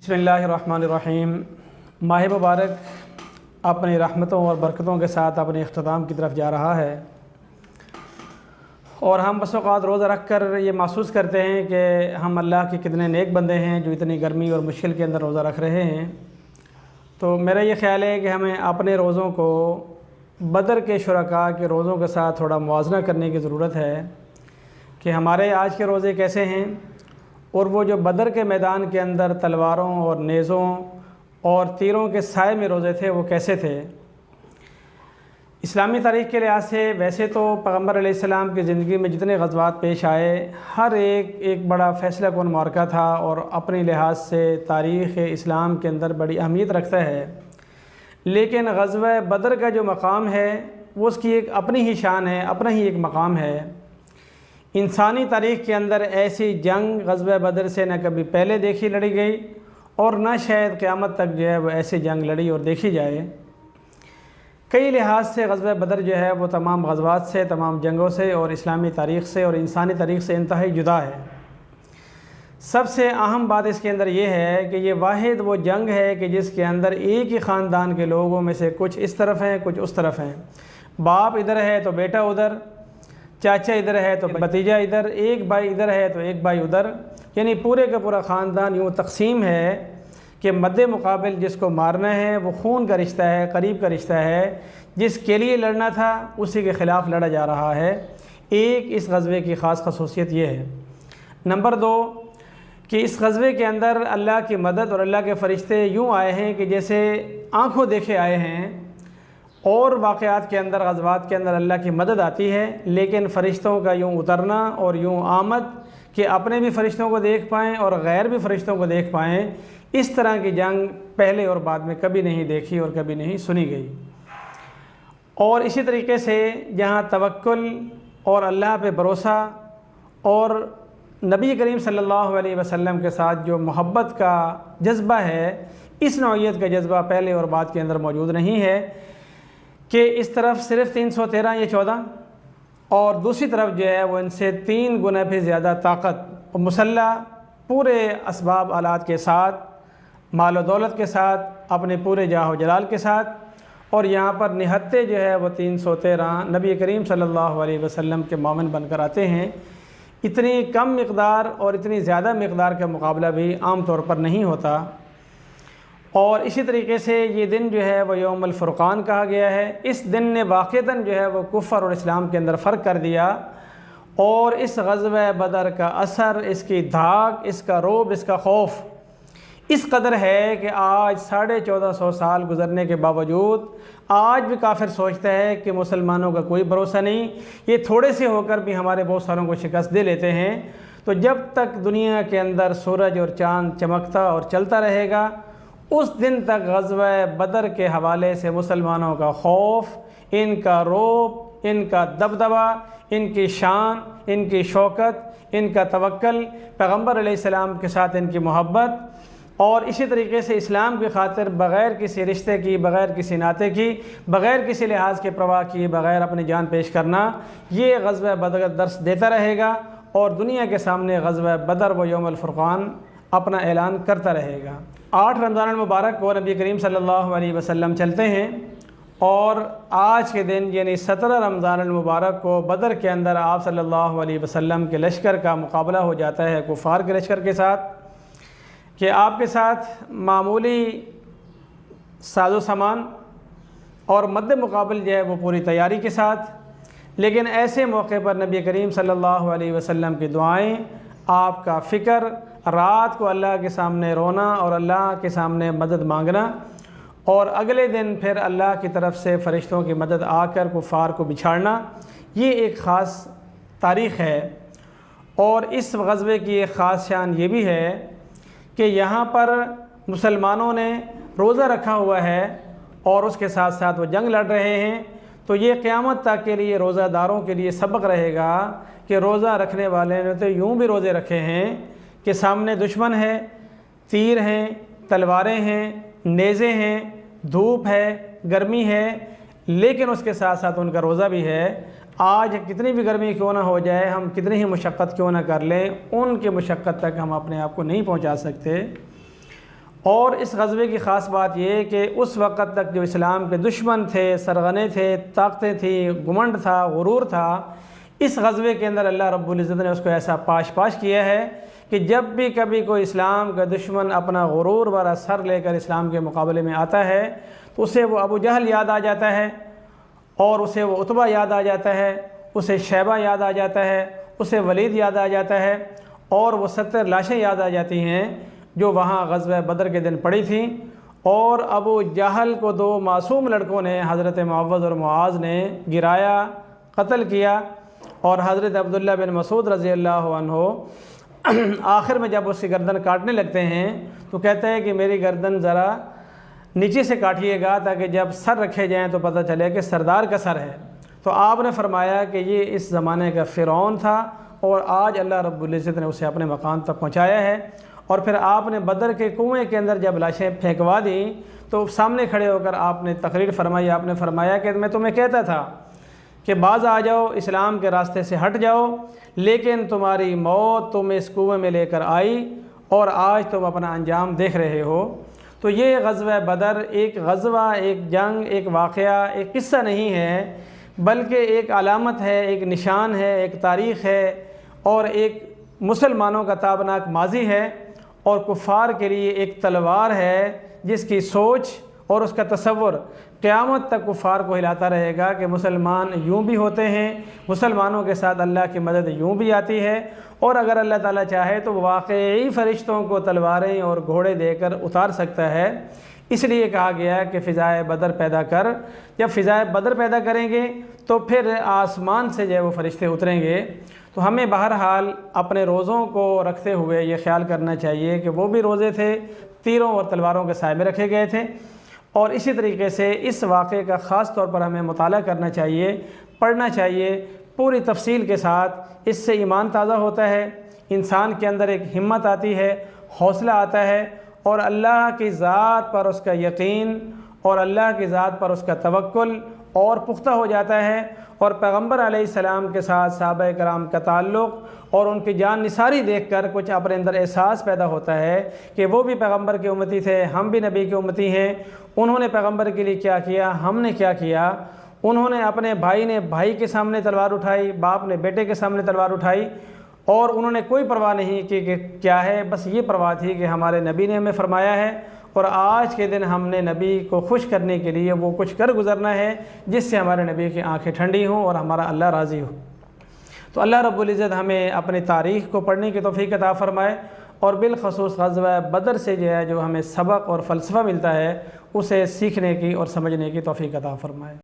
बिस्मिल्लाहिर्रहमानिर्रहीम। माह मुबारक अपनी रहमतों और बरकतों के साथ अपने अख्ताम की तरफ जा रहा है और हम बस औक़ात रोज़ा रख कर ये महसूस करते हैं कि हम अल्लाह के कितने नेक बंदे हैं जो इतनी गर्मी और मुश्किल के अंदर रोज़ा रख रहे हैं। तो मेरा ये ख़्याल है कि हमें अपने रोज़ों को बदर के शुरका के रोज़ों के साथ थोड़ा मुवाज़ना करने की ज़रूरत है कि हमारे आज के रोज़े कैसे हैं और वो जो बदर के मैदान के अंदर तलवारों और नेज़ों और तीरों के साए में रोज़े थे वो कैसे थे। इस्लामी तारीख़ के लिहाज से वैसे तो पैगम्बर अलैहिस्सलाम की ज़िंदगी में जितने ग़ज़वात पेश आए हर एक बड़ा फ़ैसला कौन मार्का था और अपने लिहाज से तारीख़ इस्लाम के अंदर बड़ी अहमियत रखता है। लेकिन ग़ज़वा बदर का जो मकाम है वो उसकी एक अपनी ही शान है, अपना ही एक मकाम है। इंसानी तारीख़ के अंदर ऐसी जंग ग़ज़वा बदर से न कभी पहले देखी लड़ी गई और न शायद क़यामत तक जो है वो ऐसी जंग लड़ी और देखी जाए। कई लिहाज से ग़ज़वा बदर जो है वो तमाम ग़ज़वात से, तमाम जंगों से और इस्लामी तारीख़ से और इंसानी तारीख़ से इंतहाई जुदा है। सबसे अहम बात इसके अंदर ये है कि ये वाहिद वो जंग है कि जिसके अंदर एक ही ख़ानदान के लोगों में से कुछ इस तरफ हैं, कुछ उस तरफ हैं। बाप इधर है तो बेटा उधर, चाचा इधर है तो भतीजा इधर, एक भाई इधर है तो एक भाई उधर, यानी पूरे का पूरा ख़ानदान यूँ तकसीम है कि मद्दे मुकाबिल जिसको मारना है वो खून का रिश्ता है, करीब का रिश्ता है, जिसके लिए लड़ना था उसी के ख़िलाफ़ लड़ा जा रहा है। एक इस ग़ज़वे की ख़ास खसूसियत ये है। नंबर दो कि इस ग़ज़वे के अंदर अल्लाह की मदद और अल्लाह के फ़रिश्ते यूँ आए हैं कि जैसे आँखों देखे आए हैं। और वाक़यात के अंदर, ग़ज़वात के अंदर अल्लाह की मदद आती है, लेकिन फ़रिश्तों का यूँ उतरना और यूँ आमद कि अपने भी फ़रिश्तों को देख पाएँ और गैर भी फ़रिश्तों को देख पाएँ, इस तरह की जंग पहले और बाद में कभी नहीं देखी और कभी नहीं सुनी गई। और इसी तरीके से जहाँ तवक्कुल और अल्लाह पे भरोसा और नबी करीम सल्लल्लाहु अलैहि वसल्लम के साथ जो मोहब्बत का जज्बा है, इस नौइयत का जज्बा पहले और बाद के अंदर मौजूद नहीं है कि इस तरफ सिर्फ़ 313 या 14 और दूसरी तरफ जो है वो इनसे 3 गुना भी ज़्यादा ताकत और मुसल्ला पूरे असबाब आलात के साथ, माल व दौलत के साथ, अपने पूरे जाह व जलाल के साथ, और यहाँ पर निहत्ते जो है वो 313 नबी करीम सल्लल्लाहु अलैहि वसल्लम के मोमिन बनकर आते हैं। इतनी कम मिक़दार और इतनी ज़्यादा मिक़दार का मुकाबला भी आम तौर पर नहीं होता। और इसी तरीके से ये दिन जो है वो यौमुल फ़ुरक़ान कहा गया है। इस दिन ने वाक़तन जो है वो कुफ़र और इस्लाम के अंदर फ़र्क कर दिया और इस ग़ज़वा बदर का असर, इसकी धाक, इसका रोब, इसका खौफ इस कदर है कि आज 1450 साल गुज़रने के बावजूद आज भी काफिर सोचता है कि मुसलमानों का कोई भरोसा नहीं, ये थोड़े से होकर भी हमारे बहुत सारों को शिकस्त दे लेते हैं। तो जब तक दुनिया के अंदर सूरज और चाँद चमकता और चलता रहेगा उस दिन तक ग़ज़वा बदर के हवाले से मुसलमानों का खौफ, इनका रोब, इनका दबदबा, इनकी शान, इनकी शौकत, इनका तवक्ल, पैगम्बर अलैहिस्सलाम के साथ इनकी मोहब्बत और इसी तरीके से इस्लाम की खातिर बग़ैर किसी रिश्ते की, बग़ैर किसी नाते की, बग़ैर किसी लिहाज के प्रवाह की, बग़ैर अपनी जान पेश करना, ये ग़ज़वा बदर दर्स देता रहेगा और दुनिया के सामने ग़ज़वा बदर व यौमुल फ़ुरक़ान अपना ऐलान करता रहेगा। 8 रमज़ान मुबारक को नबी करीम सल्लल्लाहु अलैहि वसल्लम चलते हैं और आज के दिन यानी 17 रमज़ान मुबारक को बदर के अंदर आप सल्लल्लाहु अलैहि वसल्लम के लश्कर का मुकाबला हो जाता है कुफ़ार के लश्कर के साथ कि आपके साथ मामूली साजो सामान और मद्दे मुकाबिल जो है वो पूरी तैयारी के साथ, लेकिन ऐसे मौके पर नबी करीम सल्लल्लाहु अलैहि वसल्लम की दुआएं, आपका फ़िक्र, रात को अल्लाह के सामने रोना और अल्लाह के सामने मदद मांगना और अगले दिन फिर अल्लाह की तरफ से फ़रिश्तों की मदद आकर कुफ़ार को बिछाड़ना, ये एक ख़ास तारीख़ है। और इस ग़ज़वे की एक ख़ास शान ये भी है कि यहाँ पर मुसलमानों ने रोज़ा रखा हुआ है और उसके साथ साथ वो जंग लड़ रहे हैं। तो ये क़यामत तक के लिए रोज़ादारों के लिए सबक रहेगा कि रोज़ा रखने वाले ने तो यूँ भी रोज़े रखे हैं कि सामने दुश्मन है, तीर हैं, तलवारें हैं, नेज़े हैं, धूप है, गर्मी है, लेकिन उसके साथ साथ उनका रोज़ा भी है। आज कितनी भी गर्मी क्यों ना हो जाए, हम कितनी ही मुशक्क़त क्यों ना कर लें, उनकी मुशक्क़त तक हम अपने आप को नहीं पहुंचा सकते। اور اس غزوے کی خاص بات یہ ہے کہ اس وقت تک جو اسلام کے دشمن تھے، سرغنے تھے، طاقتیں تھیں، گھمنڈ تھا، غرور تھا، اس غزوے کے اندر اللہ رب العزت نے اس کو ایسا پاش کیا ہے کہ جب بھی کبھی کوئی اسلام کا دشمن اپنا غرور والا سر لے کر اسلام کے مقابلے میں آتا ہے تو اسے وہ ابو جہل یاد آ جاتا ہے، اور اسے وہ عتبہ یاد آ جاتا ہے، اسے شیبہ یاد آ جاتا ہے، اسے ولید یاد آ جاتا ہے، اور وہ 70 لاشیں یاد آ جاتی ہیں جو وہاں غزوہ بدر کے دن پڑی تھیں۔ اور ابو جہل کو 2 معصوم لڑکوں نے، حضرت معوذ اور معاذ نے گرایا، قتل کیا، اور حضرت عبداللہ بن مسعود رضی اللہ عنہ آخر میں جب اس کی گردن کاٹنے لگتے ہیں تو کہتا ہے کہ میری گردن ذرا نیچے سے کاٹیے گا تاکہ جب سر رکھے جائیں تو پتہ چلے کہ سردار کا سر ہے۔ تو آپ نے فرمایا کہ یہ اس زمانے کا فرعون تھا، اور آج اللہ رب العزت نے اسے اپنے مقام تک پہنچایا ہے۔ اور پھر آپ نے بدر کے کنویں کے اندر جب لاشیں پھینکوا دیں تو سامنے کھڑے ہو کر آپ نے تقریر فرمائی، آپ نے فرمایا کہ میں تمہیں کہتا تھا کہ باز آ جاؤ، اسلام کے راستے سے ہٹ جاؤ، لیکن تمہاری موت تم اس کنویں میں لے کر آئی، اور آج تم اپنا انجام دیکھ رہے ہو۔ تو یہ غزوہ بدر ایک غزوہ، ایک جنگ، ایک واقعہ، ایک قصہ نہیں ہے، بلکہ ایک علامت ہے، ایک نشان ہے، ایک تاریخ ہے، اور ایک مسلمانوں کا تابناک ماضی ہے، اور کفار کے لیے ایک تلوار ہے جس کی سوچ اور اس کا تصور قیامت تک کفار کو ہلاتا رہے گا کہ مسلمان یوں بھی ہوتے ہیں، مسلمانوں کے ساتھ اللہ کی مدد یوں بھی آتی ہے، اور اگر اللہ تعالیٰ چاہے تو واقعی فرشتوں کو تلواریں اور گھوڑے دے کر اتار سکتا ہے۔ اس لیے کہا گیا کہ فضائے بدر پیدا کر۔ جب فضائے بدر پیدا کریں گے تو پھر آسمان سے جو ہے وہ فرشتے اتریں گے۔ تو ہمیں بہرحال اپنے روزوں کو رکھتے ہوئے یہ خیال کرنا چاہیے کہ وہ بھی روزے تھے، تیروں اور تلواروں کے سائے میں رکھے گئے تھے، اور اسی طریقے سے اس واقعے کا خاص طور پر ہمیں مطالعہ کرنا چاہیے، پڑھنا چاہیے پوری تفصیل کے ساتھ۔ اس سے ایمان تازہ ہوتا ہے، انسان کے اندر ایک ہمت آتی ہے، حوصلہ آتا ہے، اور اللہ کی ذات پر اس کا یقین اور اللہ کی ذات پر اس کا توکل اور پختہ ہو جاتا ہے، اور پیغمبر علیہ السلام کے ساتھ صحابہ کرام کا تعلق اور ان کی جان نثاری دیکھ کر کچھ اپنے اندر احساس پیدا ہوتا ہے کہ وہ بھی پیغمبر کے امتی تھے، ہم بھی نبی کے امتی ہیں، انہوں نے پیغمبر کے لیے کیا کیا، ہم نے کیا کیا۔ انہوں نے اپنے بھائی نے بھائی کے سامنے تلوار اٹھائی، باپ نے بیٹے کے سامنے تلوار اٹھائی، اور انہوں نے کوئی پرواہ نہیں کی کہ کیا ہے، بس یہ پرواہ تھی کہ ہمارے نبی نے ہمیں فرمایا ہے، اور آج کے دن ہم نے نبی کو خوش کرنے کے لیے وہ کچھ کر گزرنا ہے جس سے ہمارے نبی کی آنکھیں ٹھنڈی ہوں اور ہمارا اللہ راضی ہو۔ تو اللہ رب العزت ہمیں اپنی تاریخ کو پڑھنے کی توفیق عطا فرمائے، اور بالخصوص غزوہ بدر سے جو ہمیں سبق اور فلسفہ ملتا ہے اسے سیکھنے کی اور سمجھنے کی توفیق عطا فرمائے۔